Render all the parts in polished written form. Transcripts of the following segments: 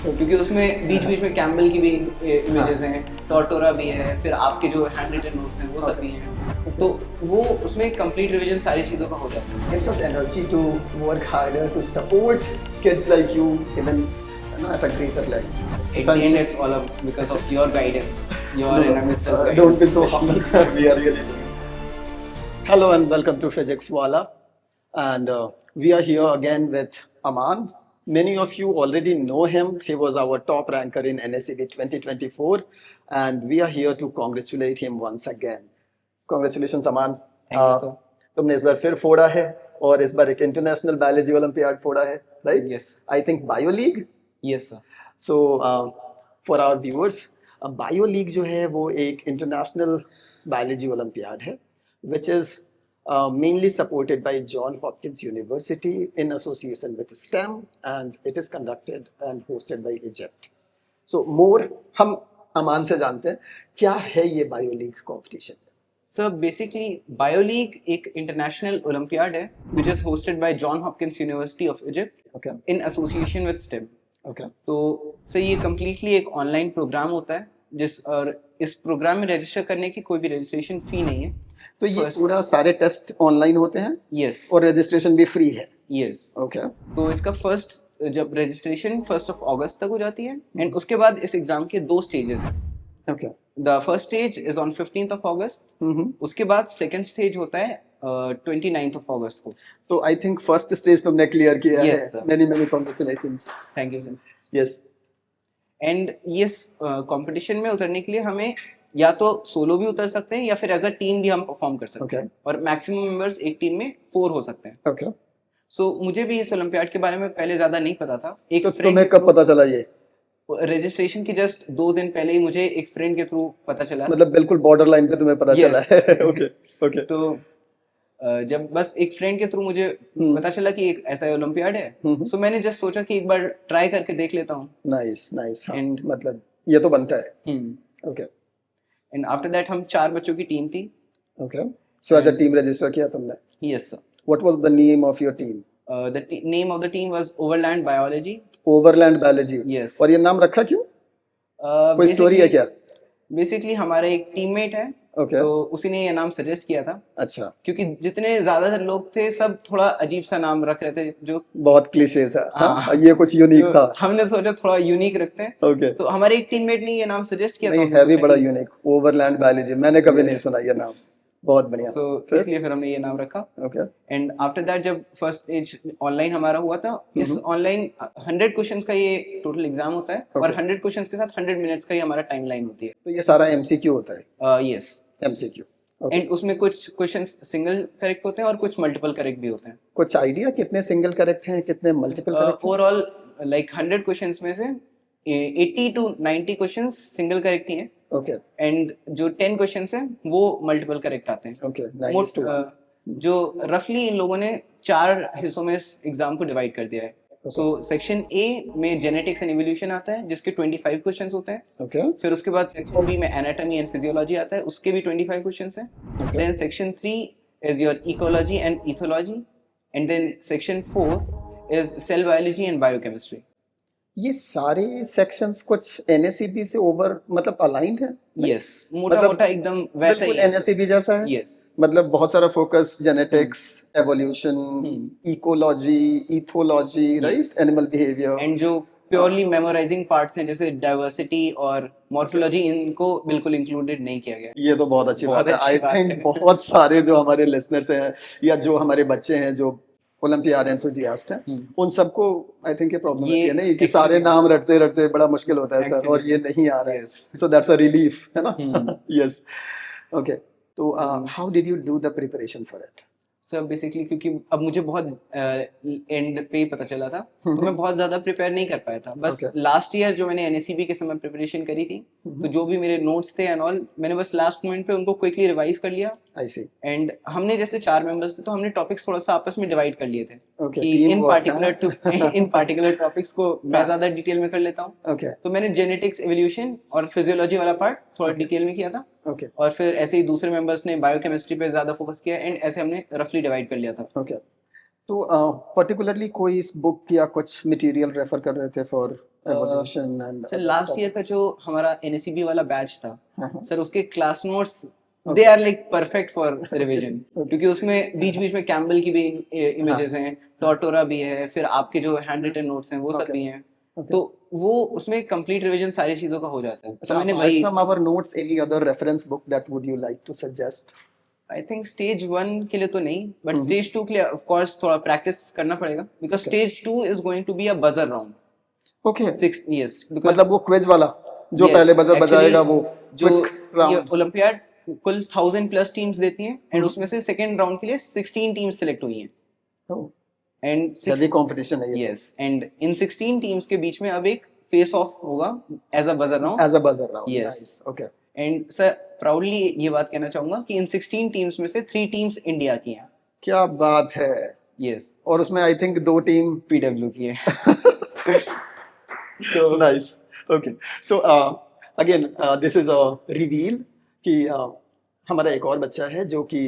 क्योंकि उसमें बीच बीच में कैम्बल की भी इमेजेस हैं, टॉर्टोरा भी है, फिर आपके जो हैंड रिटन नोट्स हैं वो सब भी हैं, तो वो उसमें कंप्लीट रिवीजन सारी चीज़ों का हो जाता है. Gives us energy to work harder to support kids like you even at a greater level. In the end, it's all up because of your guidance, your and Amit's guidance. Don't be so humble. We are really. Hello and welcome to Physics Wala, and we are here again with Aman. Many of you already know him. He was our top ranker in NSCB 2024, and we are here to congratulate him once again. Congratulations, Aman. Thank you, sir. तुमने इस बार फिर फोड़ा है और इस बार एक international biology olympiad फोड़ा है, right? Yes. I think bio league. Yes, sir. So for our viewers, bio league जो है वो एक इंटरनेशनल बायोलॉजी ओलंपियाड है which is mainly supported by John Hopkins University in association with STEM, and it is conducted and hosted by Egypt. So more हम अमान से जानते हैं क्या है ये bio league competition. Sir basically bio league एक international olympiad है which is hosted by John Hopkins university of Egypt in association with STEM. तो सर ये कम्प्लीटली एक ऑनलाइन प्रोग्राम होता है और इस प्रोग्राम में रजिस्टर करने की कोई भी रजिस्ट्रेशन फी नहीं है. तो ये पूरा सारे टेस्ट ऑनलाइन होते हैं. यस. और रजिस्ट्रेशन भी फ्री है. यस. ओके. तो इसका जब रजिस्ट्रेशन 1 अगस्त तक हो जाती है एंड उसके बाद इस एग्जाम के 2 स्टेजेस हैं. Okay. The first stage is on 15th अगस्त. उसके बाद सेकंड स्टेज होता है 29th अगस्त को. तो आई थिंक फर्स्ट स्टेज तुमने क्लियर किया Yes, है. sir. Many congratulations. Thank you sir. Yes. And ये कंपटीशन में उतरने के लिए हमें या तो सोलो भी उतर सकते हैं या फिर एज अ टीम भी हम परफॉर्म कर सकते हैं. और मैक्सिमम मेंबर्स एक टीम में 4 हो सकते हैं. ओके. सो मुझे भी इस ओलंपियाड के बारे में पहले ज्यादा नहीं पता था. एक तो तुम्हें कब पता चला ये? रजिस्ट्रेशन की जस्ट 2 दिन पहले ही मुझे एक फ्रेंड के थ्रू पता चला. मतलब बिल्कुल बॉर्डर लाइन पे तुम्हें पता चला है. ओके. ओके. तो जब बस एक फ्रेंड के थ्रू मुझे पता चला कि एक ऐसा ओलंपियाड है, सो मैंने जस्ट सोचा कि एक बार ट्राई करके देख लेता हूँ. नाइस. And- मतलब ये तो बनता है. ओके. एंड आफ्टर दैट हम 4 बच्चों की टीम थी. Okay. So as a team register किया तुमने. Yes sir. What was the name of your team? The name of the team was overland biology. Overland biology. Yes. और ये नाम रखा क्यों? कोई स्टोरी है क्या? बेसिकली हमारा एक टीममेट है. ओके. तो उसी ने ये नाम सजेस्ट किया था. अच्छा. क्योंकि जितने ज्यादातर लोग थे सब थोड़ा अजीब सा नाम रख रहे थे जो बहुत क्लीशेज है. हाँ. ये कुछ यूनिक तो था. हमने सोचा थोड़ा यूनिक रखते हैं. ओके. तो हमारे एक टीममेट ने ये नाम सजेस्ट किया. नहीं, है भी बड़ा यूनिक. ओवरलैंड बायोलॉजी मैंने कभी नहीं सुना ये नाम. बहुत बढ़िया. सो इसलिए फिर हमने ये नाम रखा. ओके. एंड आफ्टर दैट जब फर्स्ट स्टेज ऑनलाइन हमारा हुआ था, इस ऑनलाइन 100 क्वेश्चंस का ये टोटल एग्जाम होता है. और 100 क्वेश्चंस के साथ 100 मिनट्स का ही हमारा टाइमलाइन होती है. तो ये सारा एमसीक्यू होता है? यस. एमसीक्यू. एंड उसमें कुछ क्वेश्चंस सिंगल करेक्ट होते हैं और कुछ मल्टीपल करेक्ट भी होते हैं. कुछ आइडिया कितने सिंगल करेक्ट हैं, कितने मल्टीपल करेक्ट हैं? ओवरऑल लाइक 100 क्वेश्चंस में से 80 to 90 क्वेश्चंस सिंगल करेक्ट ही हैं. ओके. एंड जो 10 क्वेश्चंस हैं वो मल्टीपल करेक्ट आते हैं. ओके. 9:1. जो रफली इन लोगों ने 4 हिस्सों में इस एग्जाम को डिवाइड कर दिया है. सो सेक्शन ए में जेनेटिक्स एंड इवोल्यूशन आता है जिसके 25 क्वेश्चंस होते हैं. ओके. फिर उसके बाद सेक्शन बी में एनाटॉमी एंड फिजियोलॉजी आता है, उसके भी 25 क्वेश्चंस हैं. Then section 3 is your ecology and ethology. And then section 4 is cell biology and biochemistry. ये सारे सेक्शंस कुछ एनएससीबी से ओवर मतलब अलाइंड है? यस. मोटा एकदम वैसा ही है. एनएससीबी जैसा है. यस. मतलब बहुत सारा focus genetics, evolution, ecology, ethology, right, animal behaviour. And जो प्योरली मेमोराइजिंग पार्ट्स हैं जैसे डाइवर्सिटी और मॉर्फोलॉजी, इनको बिल्कुल इंक्लूडेड नहीं किया गया. ये तो बहुत अच्छी बात है. आई थिंक बहुत सारे जो हमारे लिसनर्स हैं या जो हमारे बच्चे हैं जो ओलंपियाड एंथुसियास्ट हैं, उन सबको आई थिंक ये प्रॉब्लम है नहीं कि सारे नाम रटते रटते बड़ा मुश्किल होता है सर, और ये नहीं आ रहा है. सो दैट्स अ रिलीफ, है ना? यस. ओके. तो how did you do the preparation for it? Sir basically क्योंकि अब मुझे बहुत एंड पे ही पता चला था, तो मैं बहुत ज्यादा प्रिपेयर नहीं कर पाया था. बस लास्ट ईयर जो मैंने एनएससीबी के समय प्रिपरेशन करी थी, तो जो भी मेरे नोट्स थे एंड ऑल, मैंने बस लास्ट मोमेंट पे उनको क्विकली रिवाइज कर लिया. आई सी. एंड हमने जैसे 4 मेंबर्स थे तो हमने टॉपिक्स थोड़ा सा आपस में डिवाइड कर लिए थे. Okay. कि इन पार्टिकुलर टॉपिक्स को मैं ज्यादा डिटेल में कर लेता हूँ. Okay. तो मैंने जेनेटिक्स, एवोल्यूशन और फिजियोलॉजी वाला पार्ट थोड़ा डिटेल में किया था. Okay. और फिर ऐसे ही दूसरे मेंबर्स ने बायोकेमिस्ट्री पे ज्यादा फोकस किया. एंड ऐसे हमने रफली डिवाइड कर लिया था. Okay. तो पर्टिकुलरली कोई इस बुक या कुछ मटेरियल रेफर कर रहे थे for evolution and sir other last year का topics? जो हमारा एनएसीबी वाला बैच था हाँ, सर, उसके class notes Okay. They are like perfect for revision, Okay. क्योंकि उसमें बीच बीच में कैम्बल की भी इमेजेस हैं, टॉर्टोरा भी है, फिर आपके जो हैंड रिटन नोट्स हैं वो सब Okay. भी हैं, Okay. तो वो उसमें कंप्लीट रिवीजन सारी चीजों का हो जाता है। तो So मैंने apart वही, from our notes, any other reference book that would you like to suggest? I think stage 1 के लिए तो नहीं, बट हम्म। स्टेज 2 के लिए ऑफ कोर्स थोड़ा प्रैक्टिस करना पड़ेगा, because Okay. Stage 2 is going to be a buzzer round. Okay. 6 yes, because मतलब वो क्विज वाला जो Yes, पहले बजर actually, बजाएगा वो जो क्विक ये राउंड। ओलंपियाड कुल 1000 प्लस टीम्स देती हैं, एंड हम्म। उसमें से सेकंड राउंड के लिए 16 टीम्स सेलेक्ट हुई हैं, एंड हेवी कंपटीशन है ये। यस, एंड इन 16 टीम्स के बीच में अब एक फेस ऑफ होगा as a buzzer round. As a buzzer round. Yes. Nice. Okay. And sir proudly ये बात कहना चाहूंगा कि इन 16 टीम्स में से 3 टीम्स इंडिया की हैं। क्या बात है। यस, और उसमें आई थिंक 2 टीम पीडब्ल्यू की है। Nice. Okay, so again this is a reveal कि हमारा एक और बच्चा है जो कि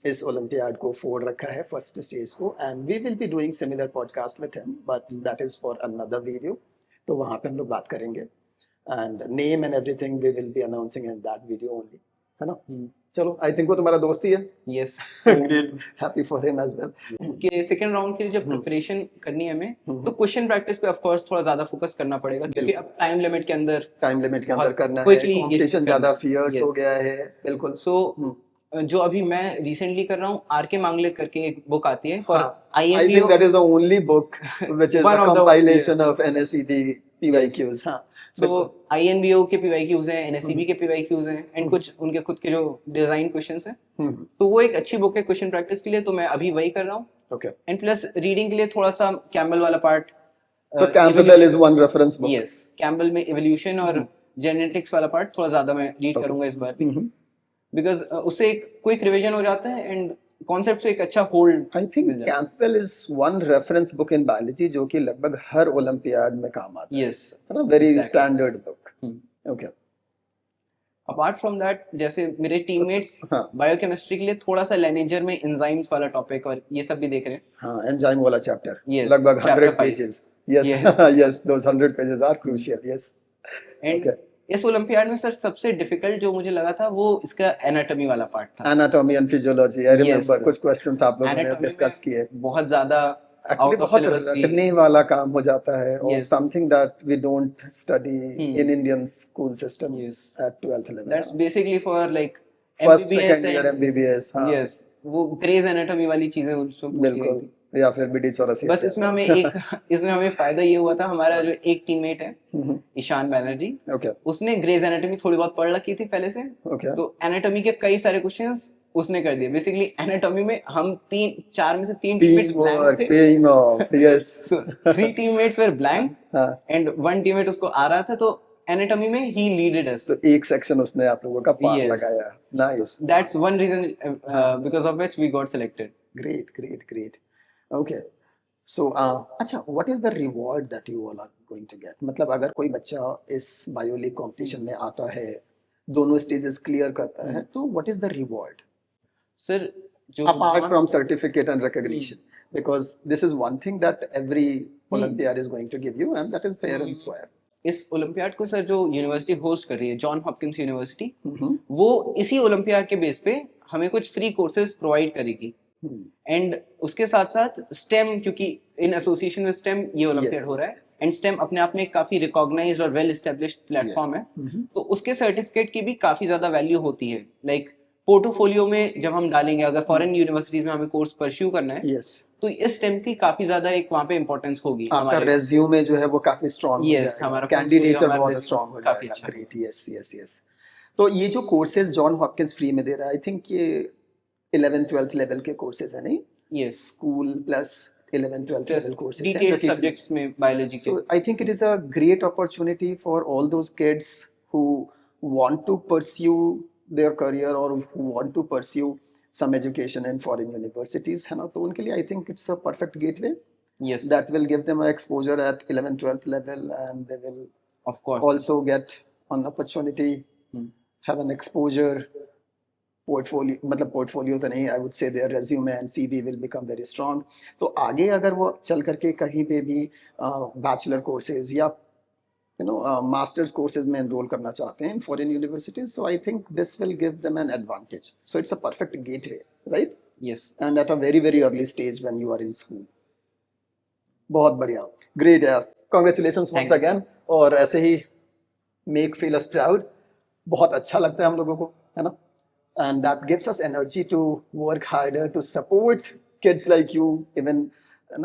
इस ओलंपियाड को फोड़ रखा है फर्स्ट स्टेज को, and we will be doing similar podcast with him, but that is for another video. तो वहाँ पे हम लोग बात करेंगे, and name and everything we will be announcing in that video only, है ना? चलो, आई थिंक वो तुम्हारा दोस्त ही है। Yes, great, happy for him as well. कि सेकंड राउंड के लिए जब प्रिपरेशन करनी है हमें, तो क्वेश्चन प्रैक्टिस पे ऑफ कोर्स थोड़ा ज्यादा फोकस करना पड़ेगा, क्योंकि अब टाइम लिमिट के अंदर बहुत करना है, quickly ये कंपटीशन चीज़ ज्यादा करना। फियर्स हो गया है, बिल्कुल। सो जो अभी मैं रिसेंटली कर रहा हूँ, आर.के. मांगले करके एक बुक आती है for I think INBO, that is the only book which is One a of the- compilation of NSED PYQs। हाँ, सो बिल्कुल। INBO के PYQs हैं, NSCB के PYQs हैं, एंड कुछ उनके खुद के जो डिजाइन क्वेश्चंस हैं, हम्म, तो वो एक अच्छी बुक है क्वेश्चन प्रैक्टिस के लिए, तो मैं अभी वही कर रहा हूँ। okay। एंड प्लस रीडिंग के लिए थोड़ा सा कैम्बल वाला part, So Campbell is one reference book। Yes, Campbell में इवोल्यूशन और जेनेटिक्स वाला पार्ट थोड़ा ज्यादा मैं रीड Okay। करूंगा इस बार भी, हम्म, बिकॉज उससे एक क्विक रिवीजन हो जाता है, एंड कॉन्सेप्ट पे एक अच्छा होल्ड I think मिल जाता है। Campbell is one reference book in biology जो कि लगभग हर ओलंपियाड में काम आता है। यस, है ना? Very Exactly। standard book। Hmm. Okay। Apart from that, जैसे मेरे टीममेट्स हाँ, बायोकेमिस्ट्री के लिए थोड़ा सा लेनेजर में एंजाइम्स वाला टॉपिक और ये सब भी देख रहे हैं। हाँ, एंजाइम वाला चैप्टर Yes, लगभग chapter 100 five। pages। Yes, Yes। yes, those 100 pages are crucial। Yes। And Okay। इस ओलंपियाड में सर सबसे डिफिकल्ट जो मुझे लगा था वो इसका एनाटॉमी वाला पार्ट था। Anatomy and physiology, I Yes, remember sir। कुछ questions आप लोगों ने Anatomy डिस्कस में किए। बहुत ज्यादा Actually आउट ऑफ बहुत सिलेबस भी, रटने वाला काम हो जाता है, और Yes। something that we don't study in Indian school system Yes। at 12th level। That's basically for like first MBBS second year MBBS। हाँ, यस, वो ग्रेज एनाटॉमी वाली चीजें उसमें पूछी गई बिल्कुल, थी। या फिर BD 84। बस इसमें हमें फायदा ये हुआ था, हमारा जो एक टीममेट है ईशान बैनर्जी, ओके उसने ग्रेज एनाटॉमी थोड़ी बहुत पढ़ रखी थी पहले से, ओके। तो एनाटॉमी के कई सारे क्वेश्चंस उसने कर दिए। बेसिकली एनाटॉमी में हम 4 में से 3 टीममेट्स ब्लैंक टीमवर्क थे, paying off. Yes. so 3 teammates were blank हाँ, एंड 1 टीममेट उसको आ रहा था, तो एनाटॉमी में ही लीडेड अस। तो एक सेक्शन उसने आप लोगों का पार Yes। लगाया। Nice. That's one reason because of which we got selected. Great great great. Okay, so अच्छा, what is the reward that you all are going to get? मतलब अगर कोई बच्चा इस बायो लीग कंपटीशन में आता है, दोनों स्टेजेस क्लियर करता है, तो what is the reward sir जो apart from certificate and recognition? Because this is one thing that every Olympiad is going to give you, and that is fair and square। इस olympiad को sir जो university host कर रही है, John Hopkins university, हम्म, वो इसी olympiad के base पे हमें कुछ फ्री कोर्सेज प्रोवाइड करेगी, एंड उसके साथ साथ स्टेम, क्योंकि इन एसोसिएशन विद स्टेम ये ओलंपियाड Yes, हो रहा है, yes, एंड स्टेम अपने आप में एक काफी रिकॉग्नाइज्ड और वेल एस्टेब्लिश्ड प्लेटफॉर्म है, तो उसके सर्टिफिकेट की भी काफी ज्यादा वैल्यू होती है। लाइक पोर्टफोलियो में जब हम डालेंगे, अगर फॉरेन यूनिवर्सिटीज में हमें कोर्स परस्यू करना है, yes। तो इस स्टेम की काफी ज्यादा एक वहाँ पे इंपॉर्टेंस होगी। आपका हमारे रेज्यूमे जो है वो काफी स्ट्रांग हो Yes, जाएगा, हमारा कैंडिडेचर portfolio, हमारा बहुत resume स्ट्रांग हो काफी जाएगा। अच्छा ग्रेट, यस यस यस। तो ये जो कोर्सेज जॉन हॉपकिंस फ्री में दे रहा है, आई थिंक ये 11th 12th लेवल के कोर्सेज है, नहीं? Yes, school plus 11th 12th level courses हैं डिटेल्ड जो कि सब्जेक्ट्स में बायोलॉजी के। So I think it is a great opportunity for all those kids who want to pursue their career or who want to pursue some education in foreign universities, है ना? तो उनके लिए I think it's a perfect gateway yes, that will give them a exposure at 11th 12th level, and they will of course. also get an opportunity, have an exposure, portfolio, मतलब portfolio तो नहीं, I would say their resume and CV will become very strong। तो आगे अगर वो चल करके कहीं पे भी बैचलर कोर्सेज या मास्टर्स कोर्सेज में एनरोल करना चाहते हैं in foreign universities, so I think this will give them an advantage. So it's a perfect gateway, right? Yes. And at a very very early stage when you are in school. बहुत बढ़िया, great यार, congratulations Thank once you, sir. Again. और ऐसे ही make feel us proud. बहुत अच्छा लगता है हम लोगों को, है ना? And that gives us energy to work harder to support kids like you even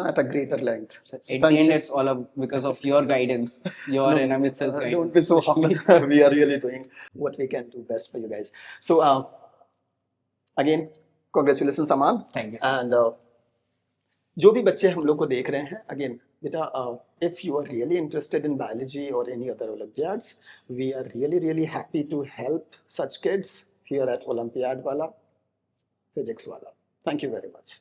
at a greater length. At the end, it's all because of your guidance, your and Amit sir's guidance. Don't be so humble. We are really doing what we can do best for you guys. So again, congratulations, Aman. Thank you, sir. And जो भी बच्चे हम लोग को देख रहे हैं, again, बेटा, if you are really interested in biology or any other Olympiads, we are really really happy to help such kids here at Olympiad Wala, Physics Wala. Thank you very much.